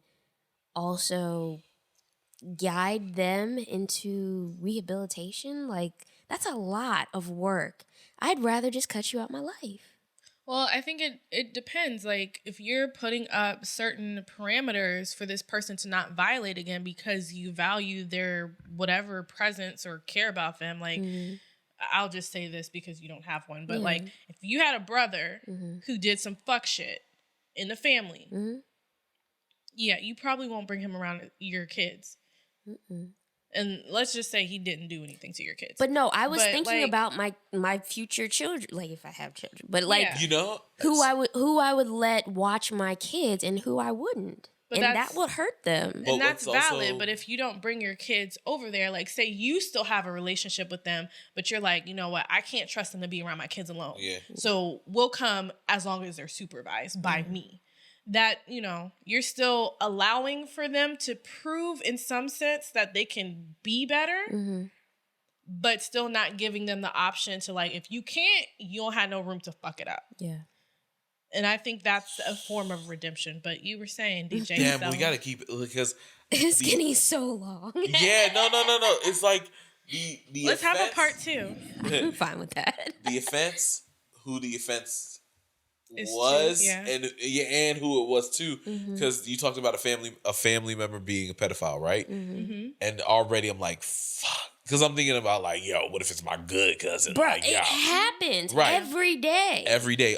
also guide them into rehabilitation? Like, that's a lot of work. I'd rather just cut you out my life. Well, I think it depends. Like, if you're putting up certain parameters for this person to not violate again because you value their whatever presence or care about them, like, I'll just say this because you don't have one, but like, if you had a brother who did some fuck shit in the family, yeah, you probably won't bring him around your kids. And let's just say he didn't do anything to your kids. But no, I was thinking about my future children, like if I have children. But like, you know, who I would let watch my kids and who I wouldn't. But and that would hurt them. And that's valid, but if you don't bring your kids over there, like say you still have a relationship with them, but you're like, you know what, I can't trust them to be around my kids alone. Yeah. So we'll come as long as they're supervised by me. That, you know, you're still allowing for them to prove in some sense that they can be better, but still not giving them the option to, like, if you can't, you don't have no room to fuck it up. Yeah. And I think that's a form of redemption. But you were saying, DJ. Damn, we gotta keep it because it's getting so long. Yeah, no. It's like the Let's offense, have a part 2. I'm fine with that. The offense, who the offense It's was, true, yeah. and who it was too, because you talked about a family member being a pedophile, right? And already I'm like, fuck, because I'm thinking about like, yo, what if it's my good cousin? Bro, like, it happens every day.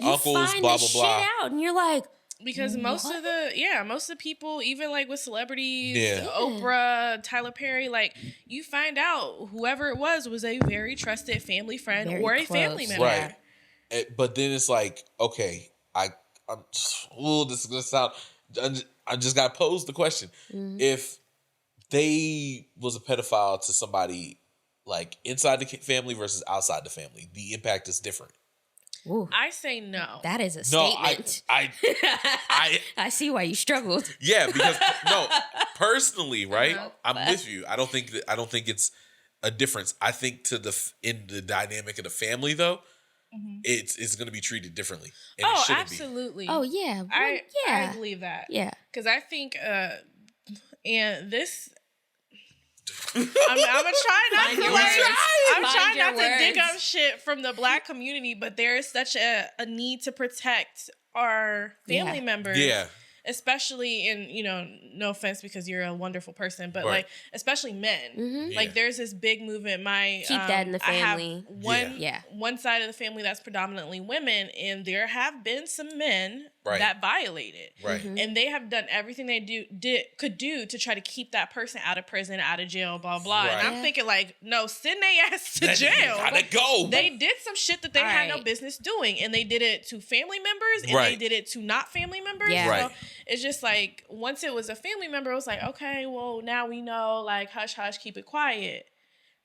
Uncles, you find blah the blah blah. shit out, and you're like, because most of the people, even like with celebrities, Yeah. Oprah, Tyler Perry, like you find out whoever it was a very trusted family friend Very or a close. family member. Right. But then it's like, okay, this is gonna sound. I just gotta pose the question: if they was a pedophile to somebody like inside the family versus outside the family, the impact is different. ooh, I say no. that is a No, statement. I see why you struggled. yeah, because no, personally, right? Uh-huh. I'm with you. I don't think it's a difference. I think in the dynamic of the family though. It's going to be treated differently. And it shouldn't absolutely. Oh yeah, I believe that. Yeah. Because I think, and this, I'm gonna try not Find to your like, words. I'm Find trying your not to dig words. up shit from the Black community, but there is such a need to protect our family members. Yeah. Especially in, you know, no offense because you're a wonderful person, but Right. like, especially men. Like, Yeah. there's this big movement. Keep that in the family. I have Yeah. one side of the family that's predominantly women, and there have been some men Right. that violated. Right. And they have done everything they could do to try to keep that person out of prison, out of jail, blah, blah. Right. And I'm thinking, like, no, send their ass to jail. Gotta go. They did some shit that they had no Right. business doing, and they did it to family members, and they Right. did it to not family members. Yeah. Right. So it's just like, once it was a family member, it was like, okay, well, now we know, like, hush, hush, keep it quiet.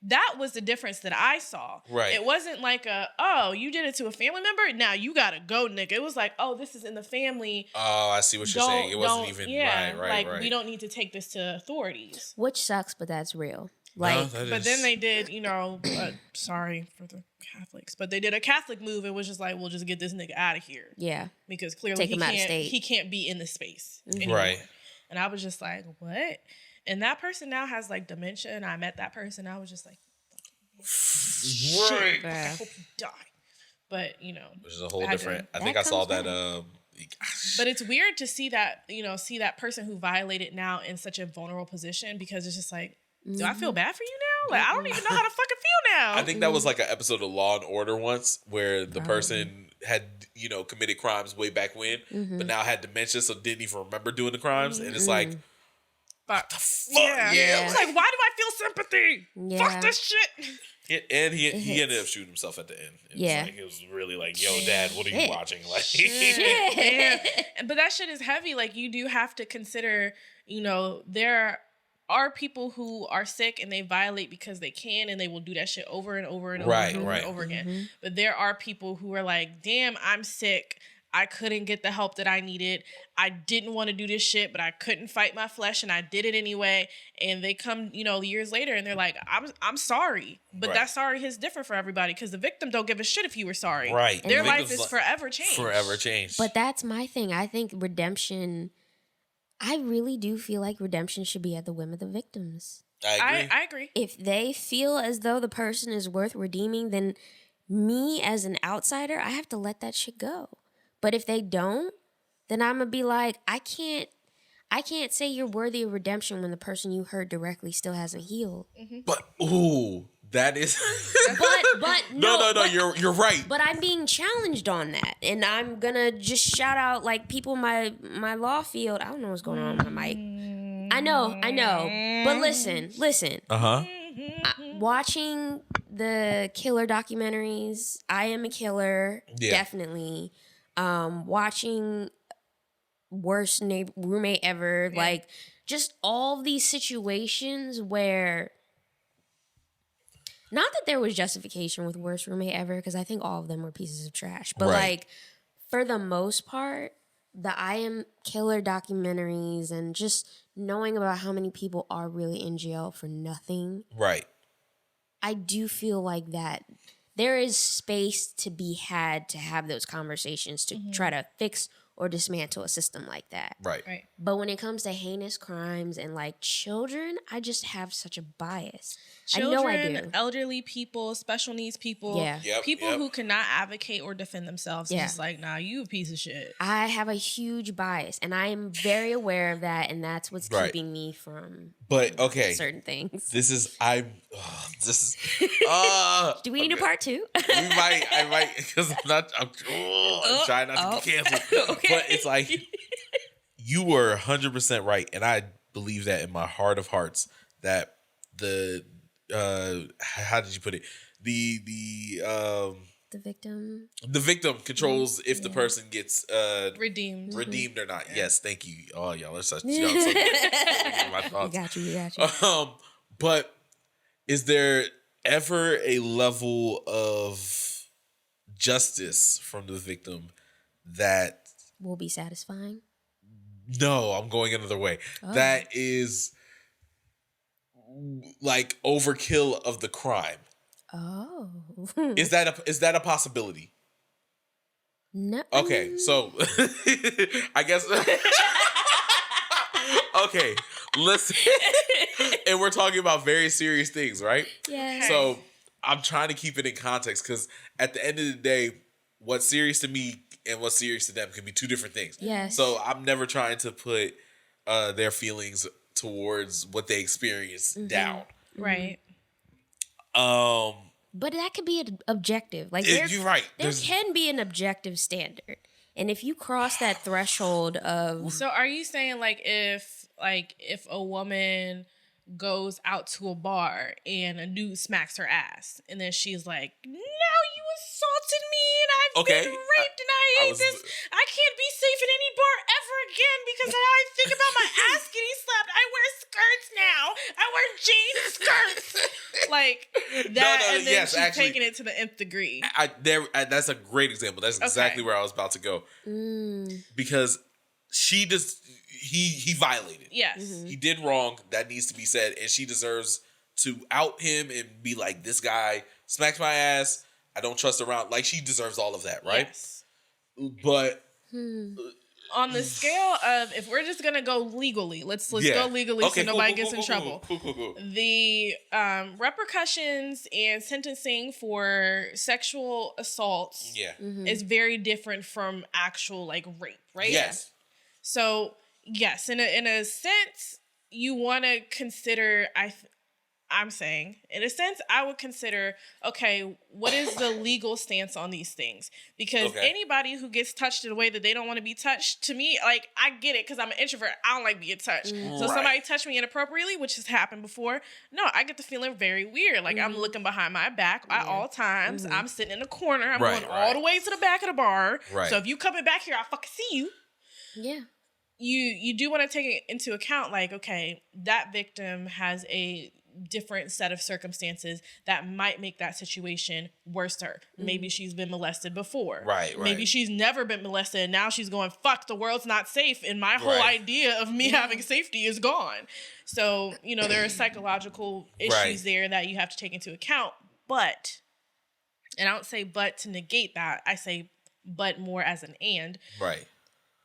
That was the difference that I saw. Right. It wasn't like oh, you did it to a family member, now you gotta go, nigga. It was like, oh, this is in the family. Oh, I see what you're saying. It wasn't even yeah, right. like we don't need to take this to authorities. Which sucks, but that's real. Like, but then they did, sorry for the Catholics, but they did a Catholic move and was just like, we'll just get this nigga out of here. Yeah. Because clearly Take him out of state. he can't be in the space anymore. Right. And I was just like, what? And that person now has like dementia, and I met that person. I was just like, right. shit, I hope you die. But, Which is a whole different. I think I saw that. But it's weird to see that, see that person who violated now in such a vulnerable position, because it's just like, do I feel bad for you now? Like, I don't even know how to fucking feel now. I think that was like an episode of Law and Order once where the person had, committed crimes way back when, but now had dementia, so didn't even remember doing the crimes. And it's like, but the fuck? Yeah. It's like, why do I feel sympathy? Yeah. Fuck this shit. And he ended up shooting himself at the end. It was really like, yo, Dad, what are you watching? Like, Yeah. But that shit is heavy. Like, you do have to consider, there are people who are sick and they violate because they can, and they will do that shit over and over and over and over and over again. But there are people who are like, damn, I'm sick. I couldn't get the help that I needed. I didn't want to do this shit, but I couldn't fight my flesh, and I did it anyway. And they come, years later, and they're like, I'm sorry. But that sorry is different for everybody, because the victim don't give a shit if you were sorry. Right. Their life is forever changed. Forever changed. But that's my thing. I think redemption, I really do feel like redemption should be at the whim of the victims. I agree. If they feel as though the person is worth redeeming, then me as an outsider, I have to let that shit go. But if they don't, then I'm going to be like, I can't say you're worthy of redemption when the person you hurt directly still hasn't healed. But, ooh, that is... but no, you're right. But I'm being challenged on that. And I'm going to just shout out, like, people in my law field. I don't know what's going on with my mic. I know. But listen. Uh-huh. Watching the killer documentaries, I Am a Killer, definitely. Watching Worst Roommate Ever, like, just all these situations where, not that there was justification with Worst Roommate Ever, because I think all of them were pieces of trash, but like, for the most part, the I Am Killer documentaries and just knowing about how many people are really in jail for nothing, right, I do feel like that there is space to be had to have those conversations to try to fix or dismantle a system like that. Right. But when it comes to heinous crimes and like children, I just have such a bias. Children, I know I do. Elderly people, special needs people, people who cannot advocate or defend themselves. It's just like, nah, you a piece of shit. I have a huge bias, and I am very aware of that, and that's what's keeping me from certain things. This is do we need a part 2? I might, because I'm trying not to be canceled. Okay. But it's like, you were 100% right, and I believe that in my heart of hearts, that the how did you put it? The victim controls if the person gets redeemed or not. Yeah. Yes, thank you. Oh, y'all are such y'all so good. My thoughts. We got you. But is there ever a level of justice from the victim that will be satisfying? No, I'm going another way. That is like overkill of the crime. Oh. Is that a possibility? No. Okay, so I guess okay, listen. And we're talking about very serious things, right? Yeah. So I'm trying to keep it in context, because at the end of the day, what's serious to me and what's serious to them can be two different things. Yes. So I'm never trying to put their feelings towards what they experience down. Right. But that could be an objective. Like you're right. There can be an objective standard. And if you cross that threshold of... So are you saying if a woman goes out to a bar and a dude smacks her ass, and then she's like, "No, you assaulted me, and I've been raped, and I hate this. I can't be safe in any bar ever again because now I think about my ass getting slapped. I wear skirts now. I wear jean skirts." Like that, and then she's actually taking it to the nth degree. That's a great example. That's exactly where I was about to go. Because she just he violated. Yes. He did wrong. That needs to be said, and she deserves to out him and be like, this guy smacks my ass. I don't trust around. Like, she deserves all of that, right? Yes. But on the scale of, if we're just gonna go legally, let's go legally, so nobody gets in trouble. Cool. The repercussions and sentencing for sexual assaults is very different from actual like rape, right? Yes. So yes, in a sense, you want to consider. I'm saying, in a sense, I would consider, okay, what is the legal stance on these things? Because anybody who gets touched in a way that they don't want to be touched, to me, like, I get it, because I'm an introvert. I don't like being touched. So somebody touched me inappropriately, which has happened before, no, I get the feeling very weird. Like, I'm looking behind my back at all times. I'm sitting in the corner. I'm going all the way to the back of the bar. So if you coming back here, I'll fucking see you. Yeah. You do want to take it into account, like, okay, that victim has a different set of circumstances that might make that situation worse to her. Maybe she's been molested before. Right. Maybe she's never been molested and now she's going, fuck, the world's not safe and my whole idea of me having safety is gone. So, there are psychological issues there that you have to take into account. But, and I don't say but to negate that, I say but more as an and. Right.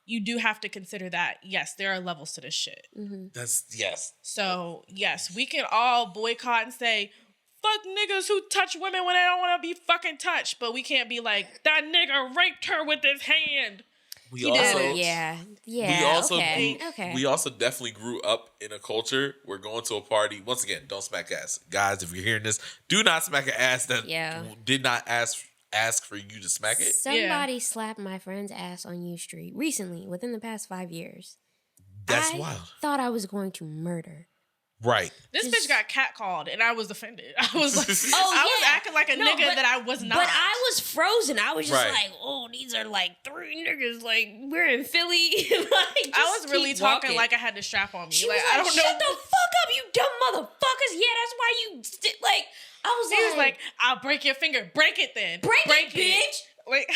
You do have to consider that, yes, there are levels to this shit. Yes. So, yes, we can all boycott and say, fuck niggas who touch women when they don't want to be fucking touched. But we can't be like, that nigga raped her with his hand. We also definitely grew up in a culture where going to a party, once again, don't smack ass. Guys, if you're hearing this, do not smack an ass that did not ask for you to smack it. Somebody slapped my friend's ass on U Street recently, within the past 5 years. That's wild. Thought I was going to murder. Right. This bitch got catcalled and I was offended. I was like, I was acting like a nigga that I was not. But I was frozen. I was just like, oh, these are like 3 niggas. Like, we're in Philly. Like, I was really talking like I had the strap on me. She like, was like, I don't know. Shut the fuck up, you dumb motherfuckers. Yeah, that's why you like. I was like, I'll break your finger. Break it then. Break it, bitch. Like,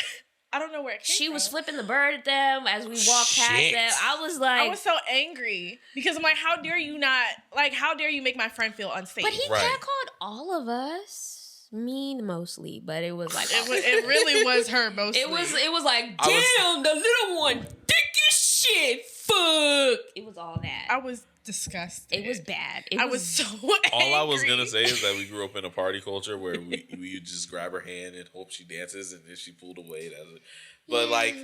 I don't know where it came She from. was flipping the bird at them as we walked past them. I was like... I was so angry. Because I'm like, how dare you not... Like, how dare you make my friend feel unsafe? But he catcalled all of us. Me mostly. But it was like... it really was her mostly. It was like, damn, the little one. Dick as shit. Fuck. It was all that. I was disgusted. It was bad. I was so angry. All I was gonna say is that we grew up in a party culture where we just grab her hand and hope she dances, and if she pulled away, that's it. But like,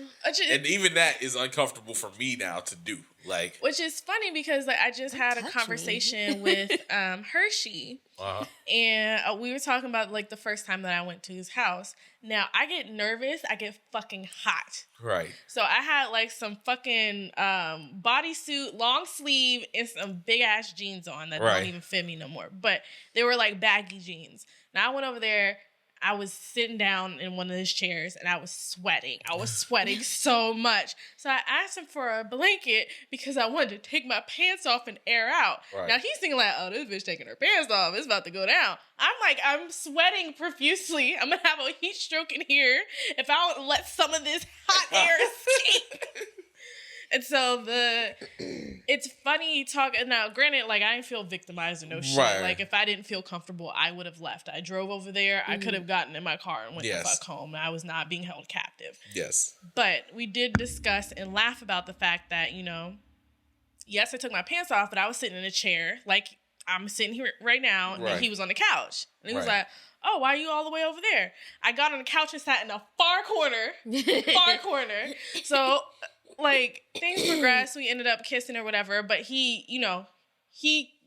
and even that is uncomfortable for me now to do. Like, which is funny because like I just had a conversation with Hershey, and we were talking about like the first time that I went to his house. Now I get nervous. I get fucking hot. Right. So I had like some fucking bodysuit, long sleeve, and some big ass jeans on that don't even fit me no more. But they were like baggy jeans. Now I went over there. I was sitting down in one of his chairs and I was sweating. I was sweating so much. So I asked him for a blanket because I wanted to take my pants off and air out. Right. Now he's thinking like, oh, this bitch taking her pants off. It's about to go down. I'm like, I'm sweating profusely. I'm going to have a heat stroke in here if I don't let some of this hot air escape. And so it's funny talking now. Granted, like I didn't feel victimized or no shit. Right. Like if I didn't feel comfortable, I would have left. I drove over there. I could have gotten in my car and went the fuck home. I was not being held captive. Yes. But we did discuss and laugh about the fact that yes, I took my pants off, but I was sitting in a chair like I'm sitting here right now, and he was on the couch, and he was like, oh, why are you all the way over there? I got on the couch and sat in a far corner. So. Like, things progressed. We ended up kissing or whatever. But he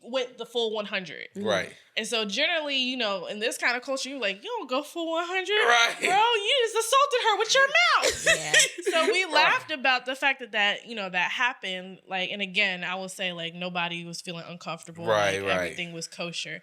went the full 100. Right. And so, generally, in this kind of culture, you're like, you don't go full 100. Right. Bro, you just assaulted her with your mouth. Yeah. So, we laughed about the fact that that happened. Like, and again, I will say, like, nobody was feeling uncomfortable. Right, like, everything was kosher.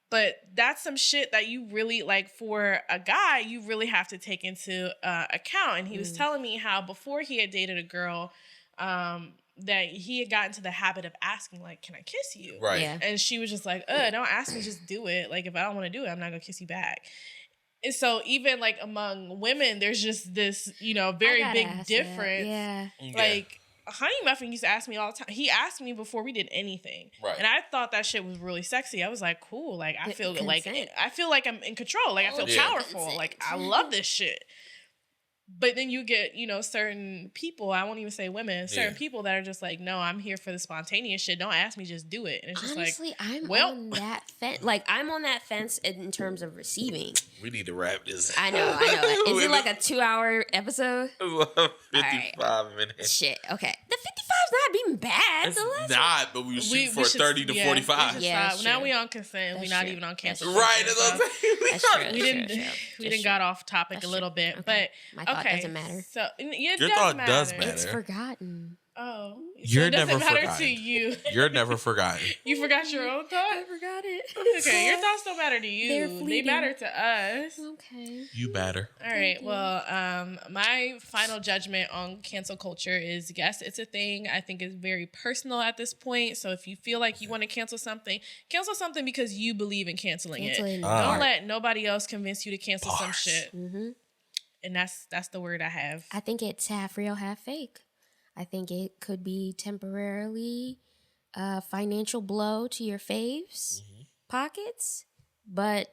But that's some shit that you really, like, for a guy, you really have to take into account. And he was telling me how before he had dated a girl, that he had gotten into the habit of asking, like, can I kiss you? Right. Yeah. And she was just like, don't ask me, just do it. Like, if I don't want to do it, I'm not going to kiss you back. And so even, like, among women, there's just this, very big difference. Yeah. Like, Honey Muffin used to ask me all the time. He asked me before we did anything, Right. and I thought that shit was really sexy. I was like, cool. Like I feel Consent. I feel like I'm in control. Like I feel Yeah. powerful. Consent. Like I love this shit. But then you get, certain people, I won't even say women, certain people that are just like, no, I'm here for the spontaneous shit. Don't ask me, just do it. And it's just Honestly, I'm well- on that fence. Like, I'm on that fence in terms of receiving. We need to wrap this. I know. Is it like a 2-hour episode? 55 minutes. Shit. Okay. The 55's not even bad. It's So let's not, but we shoot for 30 to 45. Yeah, now sure. we on consent. We're That's not true. even on That's cancel. true. Right. That's what I'm saying. That's true. We didn't. Sure. We Just didn't got off topic That's a little true. bit, Okay. but My thought okay. doesn't matter. So it Your does thought matter. does matter. It's forgotten. Oh, so You're it doesn't never matter forgotten. to you. You're never forgotten. You forgot your own thought. I forgot it. Okay, your thoughts don't matter to you. They're They fleeting. matter to us. Okay. You matter. All right. Well, my final judgment on cancel culture is yes, it's a thing. I think it's very personal at this point. So if you feel like you want to cancel something because you believe in canceling it. Canceling Don't art. let nobody else convince you to cancel some Bars. shit. Mm-hmm. And that's the word I have. I think it's half real, half fake. I think it could be temporarily a financial blow to your faves' pockets, but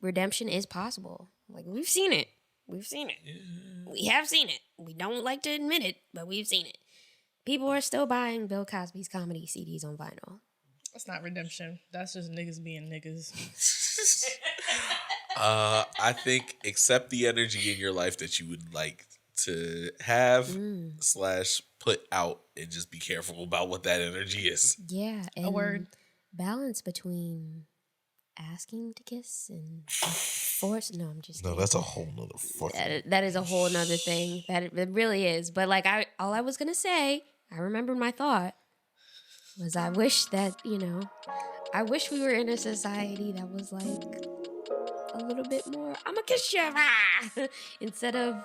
redemption is possible. Like, we've seen it. We've seen it. We have seen it. We don't like to admit it, but we've seen it. People are still buying Bill Cosby's comedy CDs on vinyl. That's not redemption. That's just niggas being niggas. I think accept the energy in your life that you would like to have / put out, and just be careful about what that energy is. Yeah. And A word. balance between asking to kiss and force. No, I'm just kidding. that's a whole nother fucking. That is a whole nother thing. It really is. But like all I was gonna say, I remembered my thought was I wish that, I wish we were in a society that was like a little bit more, I'm a kiss you, instead of,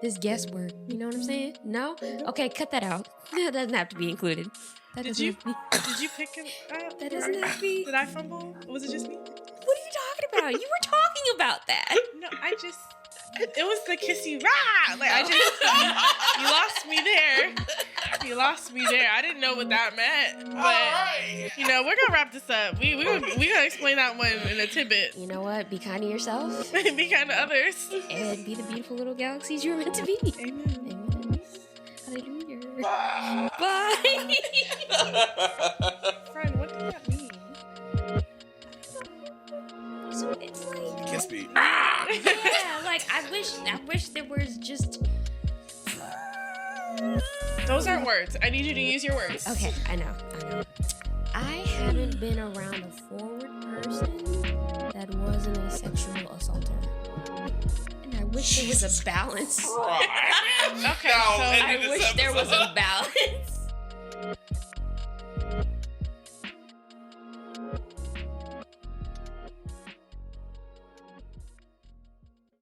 this guesswork. You know what I'm saying? No? Okay, cut that out. That doesn't have to be included. That Did doesn't you have to be. did you pick him up? That doesn't have to be. Did I fumble? Was it just me? What are you talking about? You were talking about that. No, it was the kissy rah. Like you lost me there. You lost me there. I didn't know what that meant. But we're gonna wrap this up. We gonna explain that one in a tidbit. You know what? Be kind to yourself Be kind to others. and be the beautiful little galaxies you were meant to be. Amen. Amen. Hallelujah. Bye. Friend, what does that mean? So it's like, Kiss me. yeah, like I wish there was just. Those aren't words. I need you to use your words. Okay, I know. I haven't been around a forward person that wasn't a sexual assaulter. And I wish there was a balance. Okay, No, so and I this wish there was a balance.